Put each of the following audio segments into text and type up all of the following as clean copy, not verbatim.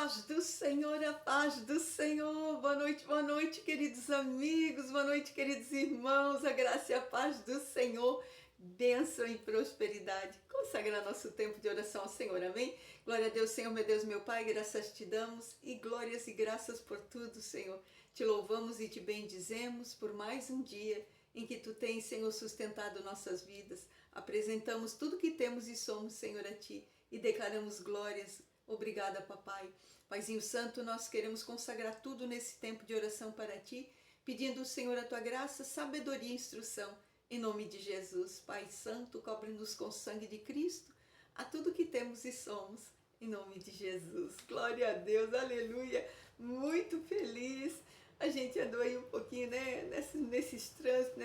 A paz do Senhor. Boa noite, queridos amigos, boa noite, queridos irmãos. A graça e a paz do Senhor, bênção e prosperidade. Consagrar nosso tempo de oração ao Senhor, amém? Glória a Deus, Senhor, meu Deus, meu Pai, graças te damos e glórias e graças por tudo, Senhor. Te louvamos e te bendizemos por mais um dia em que tu tens, Senhor, sustentado nossas vidas. Apresentamos tudo que temos e somos, Senhor, a ti e declaramos glórias. Obrigada, papai. Paizinho Santo, nós queremos consagrar tudo nesse tempo de oração para ti, pedindo, Senhor, a tua graça, sabedoria e instrução, em nome de Jesus. Pai Santo, cobre-nos com o sangue de Cristo, a tudo que temos e somos, em nome de Jesus. Glória a Deus, aleluia. Muito feliz. A gente andou aí um pouquinho, né, nesses trânsitos,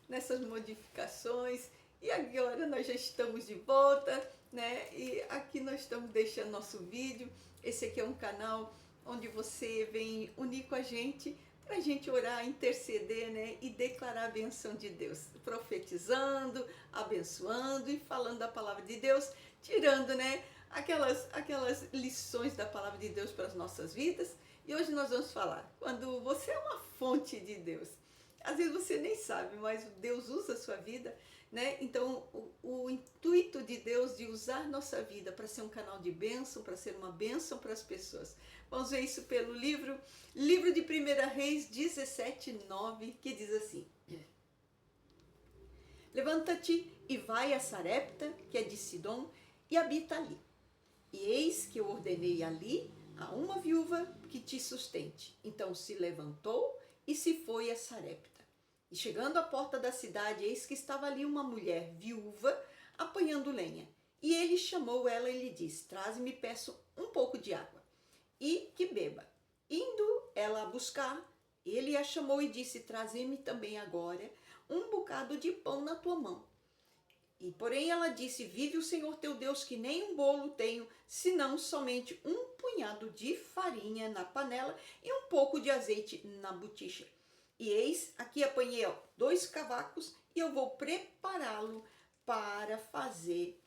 nessas modificações, e agora nós já estamos de volta, né? E aqui nós estamos deixando nosso vídeo. Esse aqui é um canal onde você vem unir com a gente para a gente orar, interceder, né? E declarar a benção de Deus, profetizando, abençoando e falando da palavra de Deus, tirando, né, aquelas lições da palavra de Deus para as nossas vidas. E hoje nós vamos falar, quando você é uma fonte de Deus, às vezes você nem sabe, mas Deus usa a sua vida, né? Então, o intuito de Deus de usar nossa vida para ser um canal de bênção, para ser uma bênção para as pessoas. Vamos ver isso pelo livro de 1 Reis 17:9, que diz assim: Levanta-te e vai a Sarepta, que é de Sidom, e habita ali. E eis que eu ordenei ali a uma viúva que te sustente. Então se levantou e se foi a Sarepta. E chegando à porta da cidade, eis que estava ali uma mulher viúva apanhando lenha. E ele chamou ela e lhe disse: Traze-me, peço, um pouco de água, e que beba. Indo ela a buscar, ele a chamou e disse: Traze-me também agora um bocado de pão na tua mão. E porém ela disse: Vive o Senhor teu Deus, que nem um bolo tenho, senão somente um punhado de farinha na panela e um pouco de azeite na botija. E eis, aqui apanhei 2 cavacos e eu vou prepará-lo para fazer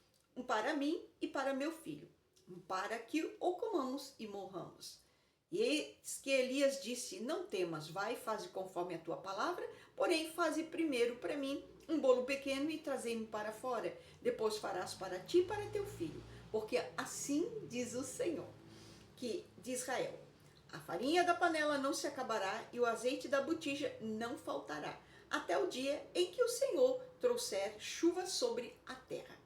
para mim e para meu filho, para que o comamos e morramos. E eis que Elias disse: Não temas, vai, faze conforme a tua palavra, porém faze primeiro para mim um bolo pequeno e trazei-me para fora. Depois farás para ti e para teu filho, porque assim diz o Senhor, que de Israel: a farinha da panela não se acabará e o azeite da botija não faltará, até o dia em que o Senhor trouxer chuva sobre a terra.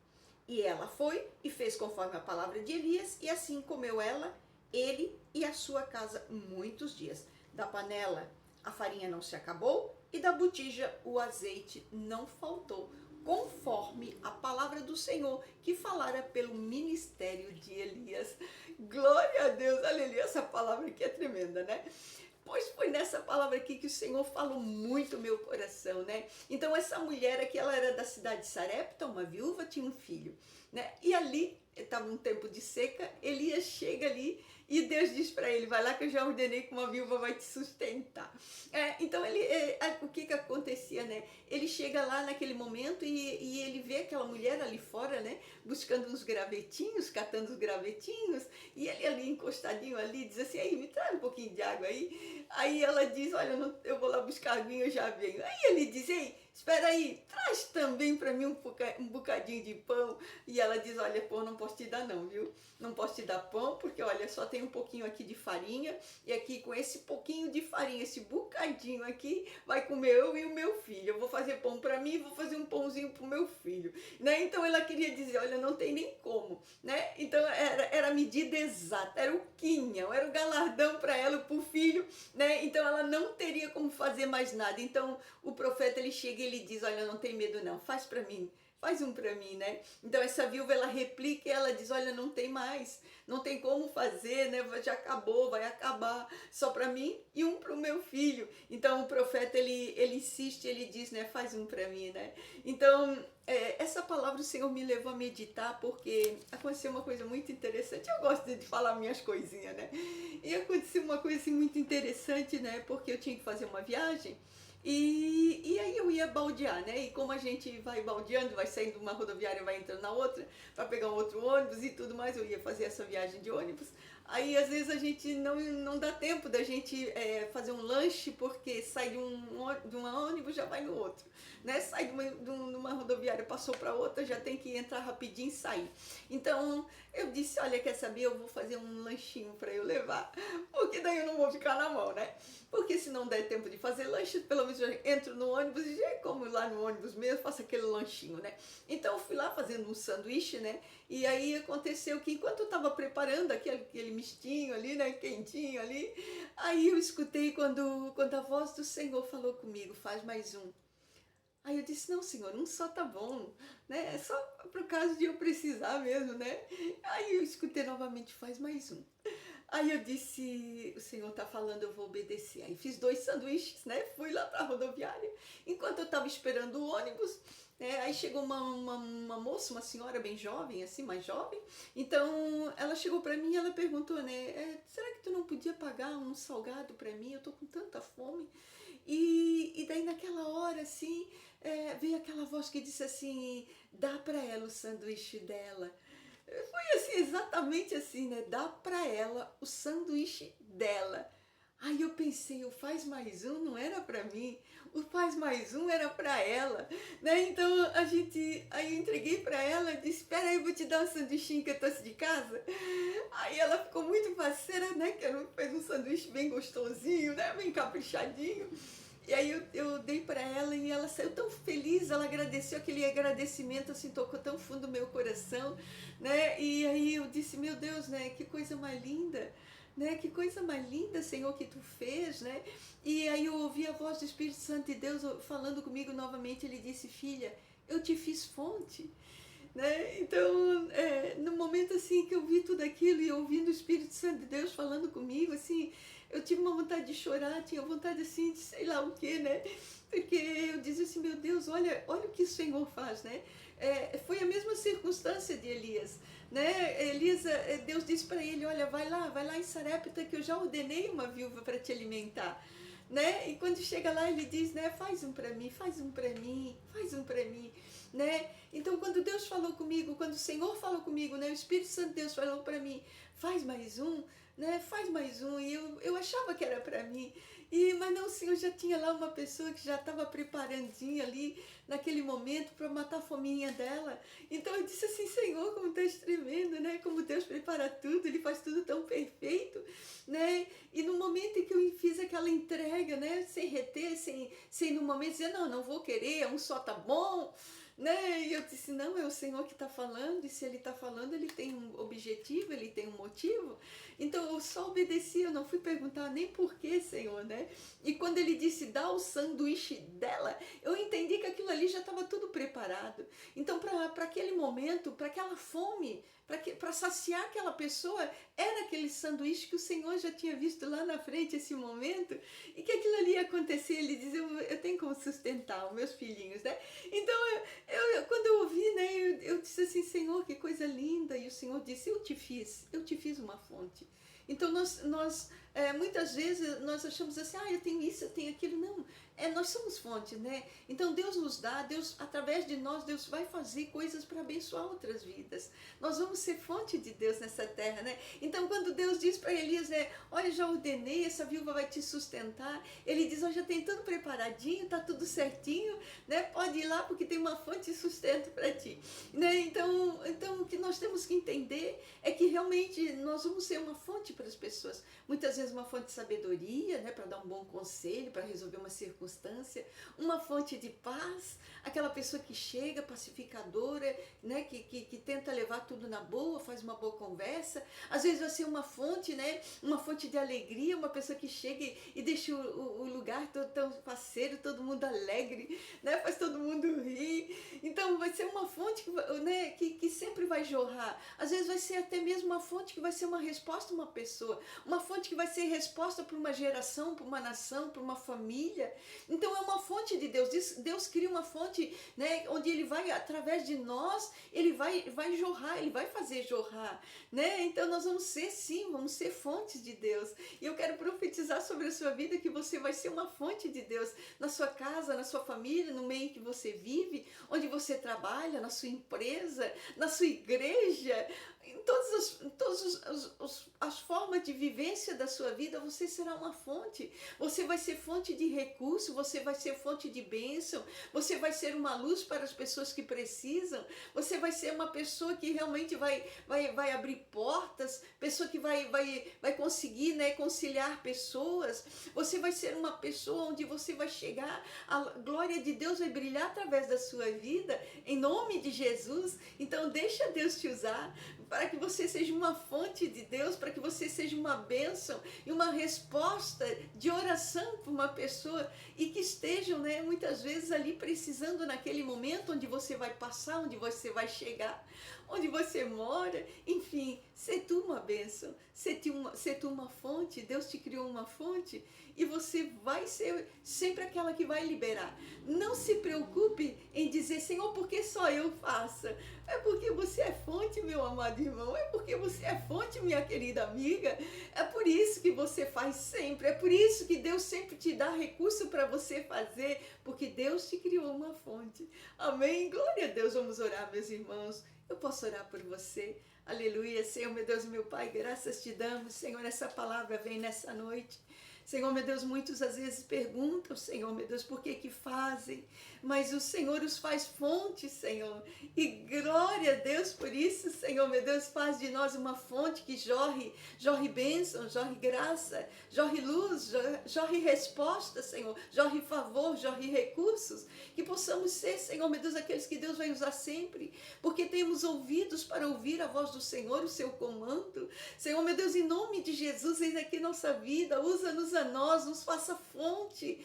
E ela foi e fez conforme a palavra de Elias, e assim comeu ela, ele e a sua casa muitos dias. Da panela a farinha não se acabou, e da botija o azeite não faltou, conforme a palavra do Senhor que falara pelo ministério de Elias. Glória a Deus, aleluia. Essa palavra aqui é tremenda, né? Pois foi nessa palavra aqui que o Senhor falou muito meu coração, né? Então essa mulher aqui, ela era da cidade de Sarepta, uma viúva, tinha um filho, né? E ali estava um tempo de seca, Elias chega ali e Deus diz para ele: vai lá que eu já ordenei que uma viúva vai te sustentar. Então o que acontecia, né? Ele chega lá naquele momento e ele vê aquela mulher ali fora, né? Buscando uns gravetinhos, catando os gravetinhos, e ele ali encostadinho ali diz assim: aí, me traz um pouquinho de água aí. Aí ela diz: olha, eu vou lá buscar aguinha, eu já venho. Aí ele diz: ei, espera aí, traz também para mim um bocadinho de pão. E ela diz: olha, pô, não posso te dar não, viu? Não posso te dar pão, porque olha, só tem um pouquinho aqui de farinha, e aqui com esse pouquinho de farinha, esse bocadinho aqui, vai comer eu e o meu filho. Eu vou fazer pão para mim e vou fazer um pãozinho para o meu filho, né? Então ela queria dizer: olha, não tem nem como, né? Então era a medida exata, era o quinhão, era o galardão para ela, para o filho, né? Então ela não teria como fazer mais nada. Então o profeta, ele chega e ele diz: olha, não tem medo não, faz para mim. Faz um para mim, né? Então essa viúva, ela replica e ela diz: olha, não tem mais, não tem como fazer, né? Já acabou, vai acabar, só para mim e um para o meu filho. Então o profeta, ele insiste, ele diz, né? Faz um para mim, né? Então essa palavra o Senhor me levou a meditar, porque aconteceu uma coisa muito interessante. Eu gosto de falar minhas coisinhas, né? E aconteceu uma coisa assim, muito interessante, né? Porque eu tinha que fazer uma viagem. E aí eu ia baldear, né? E como a gente vai baldeando, vai saindo de uma rodoviária, vai entrando na outra, para pegar um outro ônibus e tudo mais, eu ia fazer essa viagem de ônibus. Aí às vezes a gente não dá tempo da gente fazer um lanche, porque sai de um ônibus, já vai no outro, né? Sai de uma rodoviária, passou para outra, já tem que entrar rapidinho e sair. Então eu disse, olha, quer saber, eu vou fazer um lanchinho para eu levar, porque daí eu não vou ficar na mão, né? Porque se não der tempo de fazer lanche, pelo menos eu entro no ônibus e já como lá no ônibus mesmo, faço aquele lanchinho, né? Então eu fui lá fazendo um sanduíche, né? E aí aconteceu que enquanto eu estava preparando aquele mistinho ali, né, quentinho ali, aí eu escutei quando a voz do Senhor falou comigo, faz mais um. Aí eu disse, não, Senhor, um só tá bom, né? É só por caso de eu precisar mesmo, né? Aí eu escutei novamente, faz mais um. Aí eu disse, o Senhor tá falando, eu vou obedecer. Aí fiz 2 sanduíches, né? Fui lá para a rodoviária. Enquanto eu estava esperando o ônibus, aí chegou uma moça, uma senhora bem jovem, assim, mais jovem. Então ela chegou para mim e ela perguntou, né? Será que tu não podia pagar um salgado para mim? Eu tô com tanta fome. E daí naquela hora, assim, veio aquela voz que disse assim, dá para ela o sanduíche dela. Foi assim, exatamente assim, né? Dá pra ela o sanduíche dela. Aí eu pensei, o faz mais um não era pra mim, o faz mais um era pra ela, né? Então aí eu entreguei pra ela e disse, espera aí, eu vou te dar um sanduichinho que eu trouxe de casa. Aí ela ficou muito parceira, né? Que ela fez um sanduíche bem gostosinho, né? Bem caprichadinho. E aí eu dei para ela e ela saiu tão feliz, ela agradeceu, aquele agradecimento assim tocou tão fundo no meu coração, né? E aí eu disse, meu Deus, né? Que coisa mais linda, né? Que coisa mais linda, Senhor, que tu fez, né? E aí eu ouvi a voz do Espírito Santo de Deus falando comigo novamente, ele disse, filha, eu te fiz fonte. Né? Então, no momento assim que eu vi tudo aquilo e ouvindo o Espírito Santo de Deus falando comigo, assim, eu tive uma vontade de chorar, tinha vontade assim de sei lá o que, né? Porque eu dizia assim, meu Deus, olha o que o Senhor faz, né? Foi a mesma circunstância de Elias, né? Elias, Deus disse para ele, olha, vai lá em Sarepta que eu já ordenei uma viúva para te alimentar. Né? E quando chega lá ele diz, né, faz um para mim, faz um para mim, faz um para mim, né? Então quando Deus falou comigo, quando o Senhor falou comigo, né, o Espírito Santo de Deus falou para mim, faz mais um, né? Faz mais um. E eu achava que era para mim. Mas não, o Senhor já tinha lá uma pessoa que já estava preparandinha ali naquele momento para matar a fominha dela. Então eu disse assim, Senhor, como tu és tremendo, né? Como Deus prepara tudo, Ele faz tudo tão perfeito, né? E no momento em que eu fiz aquela entrega, né? Sem reter, sem no momento dizer, não vou querer, um só tá bom, né? E eu disse, não, é o Senhor que está falando, e se Ele está falando, Ele tem um objetivo, Ele tem um motivo. Então eu só obedeci, eu não fui perguntar nem por que, Senhor, né? E quando Ele disse, dá o sanduíche dela, eu entendi que aquilo ali já estava tudo preparado. Então para aquele momento, para aquela fome, para saciar aquela pessoa, era aquele sanduíche que o Senhor já tinha visto lá na frente, esse momento, e que aquilo ali ia acontecer. Ele diz, eu tenho como sustentar os meus filhinhos, né? Então quando eu ouvi, né, eu disse assim, Senhor, que coisa linda. E o Senhor disse, eu te fiz uma fonte. Então nós muitas vezes nós achamos assim, eu tenho isso, eu tenho aquilo. Não, nós somos fonte, né? Então Deus nos dá, Deus, através de nós, Deus vai fazer coisas para abençoar outras vidas. Nós vamos ser fonte de Deus nessa terra, né? Então quando Deus diz para Elias, olha, já ordenei, essa viúva vai te sustentar. Ele diz, já tem tudo preparadinho, tá tudo certinho, né? Pode ir lá porque tem uma fonte de sustento para ti, né? Então o que nós temos que entender é que realmente nós vamos ser uma fonte para as pessoas. Muitas vezes uma fonte de sabedoria, né, para dar um bom conselho, para resolver uma circunstância, uma fonte de paz, aquela pessoa que chega, pacificadora, né, que tenta levar tudo na boa, faz uma boa conversa. Às vezes vai ser uma fonte, né, uma fonte de alegria, uma pessoa que chega e deixa o lugar todo tão parceiro, todo mundo alegre, né, faz todo mundo rir. Então vai ser uma fonte né, que sempre vai jorrar. Às vezes vai ser até mesmo uma fonte que vai ser uma resposta a uma pessoa, uma fonte que vai ser resposta para uma geração, para uma nação, para uma família. Então é uma fonte de Deus. Deus cria uma fonte, né, onde Ele vai, através de nós, Ele vai jorrar, Ele vai fazer jorrar, né? Então nós vamos ser, sim, vamos ser fontes de Deus. E eu quero profetizar sobre a sua vida que você vai ser uma fonte de Deus na sua casa, na sua família, no meio em que você vive, onde você trabalha, na sua empresa, na sua igreja, em todas as formas de vivência da sua vida, você será uma fonte. Você vai ser fonte de recurso, você vai ser fonte de bênção, você vai ser uma luz para as pessoas que precisam, você vai ser uma pessoa que realmente vai abrir portas, pessoa que vai conseguir, né, conciliar pessoas. Você vai ser uma pessoa onde você vai chegar, a glória de Deus vai brilhar através da sua vida, em nome de Jesus. Então deixa Deus te usar, para que você seja uma fonte de Deus, para que você seja uma bênção e uma resposta de oração para uma pessoa e que estejam, né, muitas vezes ali precisando naquele momento onde você vai passar, onde você vai chegar, onde você mora, enfim, ser tu uma bênção, ser tu uma fonte. Deus te criou uma fonte e você vai ser sempre aquela que vai liberar. Não se preocupe em dizer, Senhor, por que só eu faça? É porque você é fonte, meu amado irmão, é porque você é fonte, minha querida amiga, é por isso que você faz sempre, é por isso que Deus sempre te dá recurso para você fazer, porque Deus te criou uma fonte. Amém? Glória a Deus. Vamos orar, meus irmãos. Eu posso orar por você. Aleluia. Senhor, meu Deus e meu Pai, graças te damos. Senhor, essa palavra vem nessa noite. Senhor, meu Deus, muitos às vezes perguntam, Senhor, meu Deus, por que fazem? Mas o Senhor os faz fonte, Senhor. E glória a Deus por isso, Senhor, meu Deus, faz de nós uma fonte que jorre bênção, jorre graça, jorre luz, jorre resposta, Senhor, jorre favor, jorre recursos. Que possamos ser, Senhor, meu Deus, aqueles que Deus vai usar sempre, porque temos ouvidos para ouvir a voz do Senhor, o seu comando. Senhor, meu Deus, em nome de Jesus, eis aqui nossa vida, usa-nos a nós, nos faça fonte,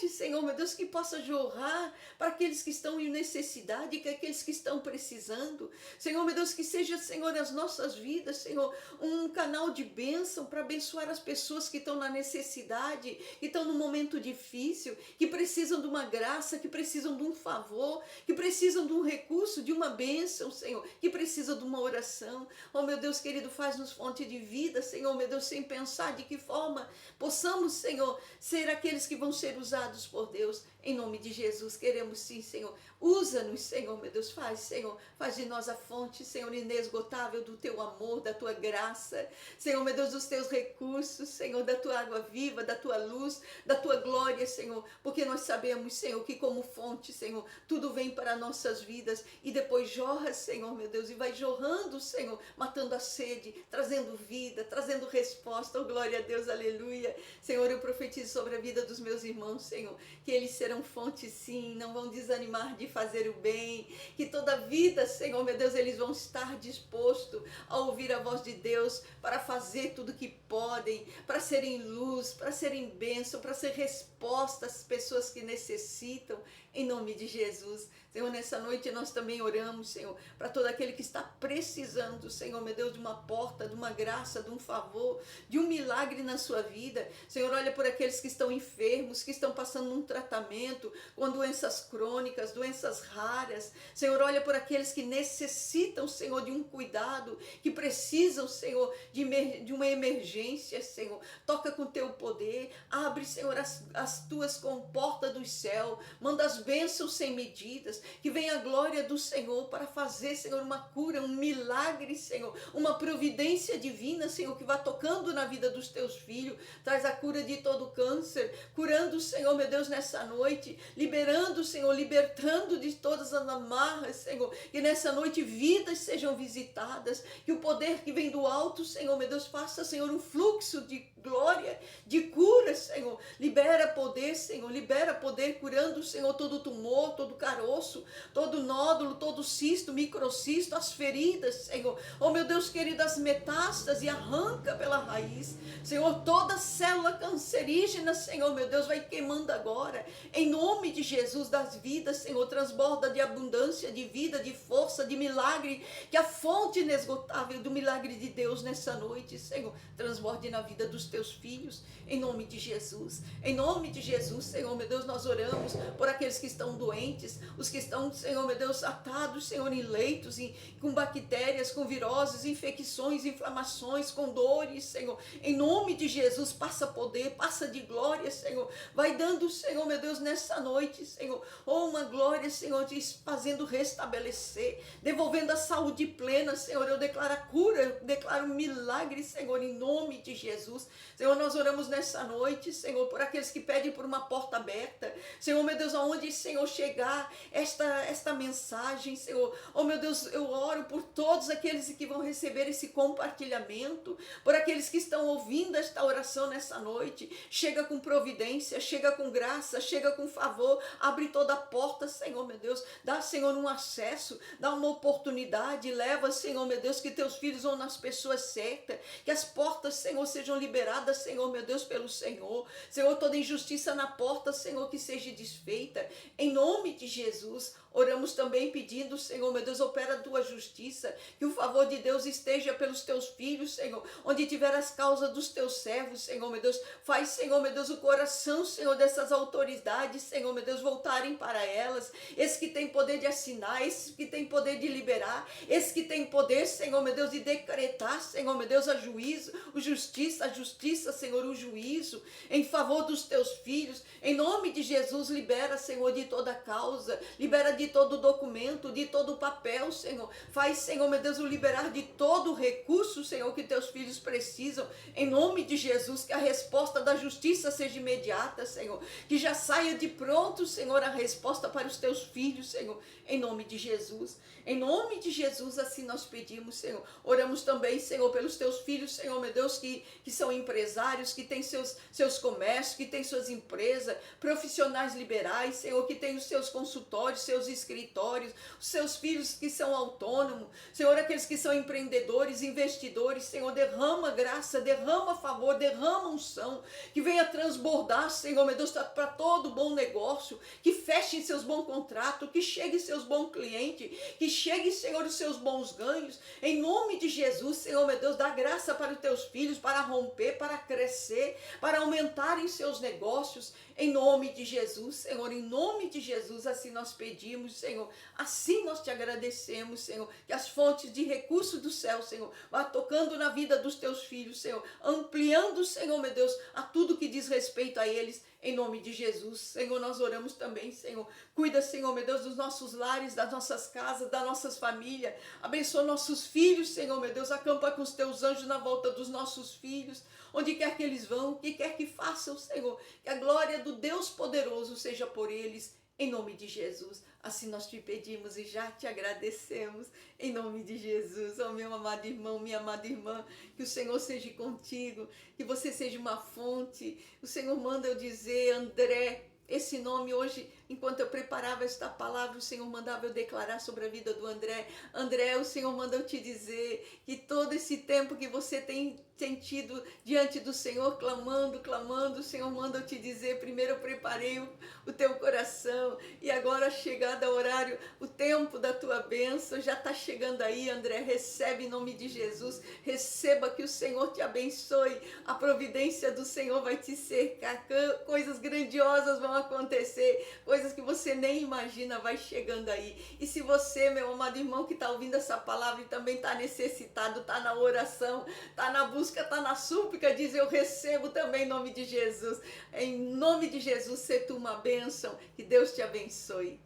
Senhor, meu Deus, que possa jorrar para aqueles que estão em necessidade, que aqueles que estão precisando. Senhor, meu Deus, que seja, Senhor, as nossas vidas, Senhor, um canal de bênção para abençoar as pessoas que estão na necessidade, que estão num momento difícil, que precisam de uma graça, que precisam de um favor, que precisam de um recurso, de uma bênção, Senhor, que precisam de uma oração. Oh, meu Deus querido, faz-nos fonte de vida, Senhor, meu Deus, sem pensar de que forma possamos, Senhor, ser aqueles que vão ser usados por Deus. Em nome de Jesus, queremos sim, Senhor. Usa-nos, Senhor, meu Deus. Faz, Senhor, faz de nós a fonte, Senhor, inesgotável do teu amor, da tua graça. Senhor, meu Deus, dos teus recursos, Senhor, da tua água viva, da tua luz, da tua glória, Senhor. Porque nós sabemos, Senhor, que como fonte, Senhor, tudo vem para nossas vidas e depois jorra, Senhor, meu Deus, e vai jorrando, Senhor, matando a sede, trazendo vida, trazendo resposta. Oh, glória a Deus, aleluia. Senhor, eu profetizo sobre a vida dos meus irmãos, Senhor, que eles serão fonte sim, não vão desanimar de fazer o bem, que toda a vida, Senhor, meu Deus, eles vão estar dispostos a ouvir a voz de Deus, para fazer tudo que podem, para serem luz, para serem bênção, para ser resposta às pessoas que necessitam, em nome de Jesus. Senhor, nessa noite nós também oramos, Senhor, para todo aquele que está precisando, Senhor, meu Deus, de uma porta, de uma graça, de um favor, de um milagre na sua vida. Senhor, olha por aqueles que estão enfermos, que estão passando um tratamento com doenças crônicas, doenças raras. Senhor, olha por aqueles que necessitam, Senhor, de um cuidado, que precisam, Senhor, de uma emergência, Senhor. Toca com teu poder, abre, Senhor, as tuas comportas do céu, manda as bênçãos sem medidas, que venha a glória do Senhor para fazer, Senhor, uma cura, um milagre, Senhor, uma providência divina, Senhor, que vá tocando na vida dos teus filhos, traz a cura de todo câncer, curando, Senhor, meu Deus, nessa noite, liberando, Senhor, libertando de todas as amarras, Senhor, que nessa noite vidas sejam visitadas, que o poder que vem do alto, Senhor, meu Deus, faça, Senhor, um fluxo de glória, de cura, Senhor, libera poder, Senhor, libera poder, curando, Senhor, todo tumor, todo caroço, todo nódulo, todo cisto, microcisto, as feridas, Senhor, oh meu Deus querido, as metástases, e arranca pela raiz, Senhor, toda célula cancerígena, Senhor, meu Deus, vai queimando agora, em nome de Jesus, das vidas, Senhor, transborda de abundância, de vida, de força, de milagre, que a fonte inesgotável do milagre de Deus nessa noite, Senhor, transborde na vida dos teus filhos, em nome de Jesus, Senhor, meu Deus, nós oramos por aqueles que estão doentes, os que estão, Senhor, meu Deus, atados, Senhor, em leitos, com bactérias, com viroses, infecções, inflamações, com dores, Senhor, em nome de Jesus, passa poder, passa de glória, Senhor, vai dando, Senhor, meu Deus, nessa noite, Senhor, uma glória, Senhor, te fazendo restabelecer, devolvendo a saúde plena, Senhor. Eu declaro a cura, eu declaro milagre, Senhor, em nome de Jesus. Senhor, nós oramos nessa noite, Senhor, por aqueles que pedem por uma porta aberta. Senhor, meu Deus, aonde, Senhor, chegar esta mensagem, Senhor. Oh, meu Deus, eu oro por todos aqueles que vão receber esse compartilhamento, por aqueles que estão ouvindo esta oração nessa noite. Chega com providência, chega com graça, chega com favor, abre toda a porta, Senhor, meu Deus. Dá, Senhor, um acesso, dá uma oportunidade, leva, Senhor, meu Deus, que teus filhos vão nas pessoas certas, que as portas, Senhor, sejam liberadas, Senhor, meu Deus, pelo Senhor. Senhor, toda injustiça na porta, Senhor, que seja desfeita, em nome de Jesus. Oramos também pedindo, Senhor, meu Deus, opera a tua justiça, que o favor de Deus esteja pelos teus filhos, Senhor, onde tiver as causas dos teus servos, Senhor, meu Deus, faz, Senhor, meu Deus, o coração, Senhor, dessas autoridades, Senhor, meu Deus, voltarem para elas, esses que têm poder de assinar, esses que têm poder de liberar, esses que têm poder, Senhor, meu Deus, de decretar, Senhor, meu Deus, a justiça, Senhor, o juízo, em favor dos teus filhos, em nome de Jesus, libera, Senhor, de toda causa, libera de todo documento, de todo papel, Senhor. Faz, Senhor, meu Deus, o liberar de todo o recurso, Senhor, que teus filhos precisam. Em nome de Jesus, que a resposta da justiça seja imediata, Senhor. Que já saia de pronto, Senhor, a resposta para os teus filhos, Senhor. Em nome de Jesus. Em nome de Jesus, assim nós pedimos, Senhor. Oramos também, Senhor, pelos teus filhos, Senhor, meu Deus, que são empresários, que têm seus comércios, que têm suas empresas, profissionais liberais, Senhor, que têm os seus consultórios, seus escritórios, os seus filhos que são autônomos, Senhor, aqueles que são empreendedores, investidores, Senhor, derrama graça, derrama favor, derrama unção, que venha transbordar, Senhor, meu Deus, para todo bom negócio, que feche seus bons contratos, que chegue seus bons clientes, que chegue, Senhor, os seus bons ganhos, em nome de Jesus, Senhor, meu Deus, dá graça para os teus filhos, para romper, para crescer, para aumentarem seus negócios, em nome de Jesus, Senhor, em nome de Jesus, assim nós pedimos, Senhor, assim nós te agradecemos, Senhor, que as fontes de recurso do céu, Senhor, vá tocando na vida dos teus filhos, Senhor, ampliando, Senhor, meu Deus, a tudo que diz respeito a eles, em nome de Jesus, Senhor, nós oramos também, Senhor, cuida, Senhor, meu Deus, dos nossos lares, das nossas casas, das nossas famílias, abençoa nossos filhos, Senhor, meu Deus, acampa com os teus anjos na volta dos nossos filhos, onde quer que eles vão, o que quer que façam, Senhor, que a glória do Deus poderoso seja por eles, em nome de Jesus. Assim nós te pedimos e já te agradecemos, em nome de Jesus. Oh, meu amado irmão, minha amada irmã, que o Senhor seja contigo, que você seja uma fonte. O Senhor manda eu dizer, André, esse nome hoje, enquanto eu preparava esta palavra, o Senhor mandava eu declarar sobre a vida do André. André, o Senhor manda eu te dizer que todo esse tempo que você tem tido diante do Senhor, clamando, o Senhor manda eu te dizer, primeiro eu preparei o teu coração, e agora chegado ao horário, o tempo da tua bênção, já está chegando aí, André, recebe em nome de Jesus, receba, que o Senhor te abençoe, a providência do Senhor vai te cercar, coisas grandiosas vão acontecer, coisas que você nem imagina vai chegando aí. E se você, meu amado irmão, que está ouvindo essa palavra e também está necessitado, está na oração, está na busca, está na súplica, diz, eu recebo também em nome de Jesus. Em nome de Jesus, ser tu uma bênção, que Deus te abençoe.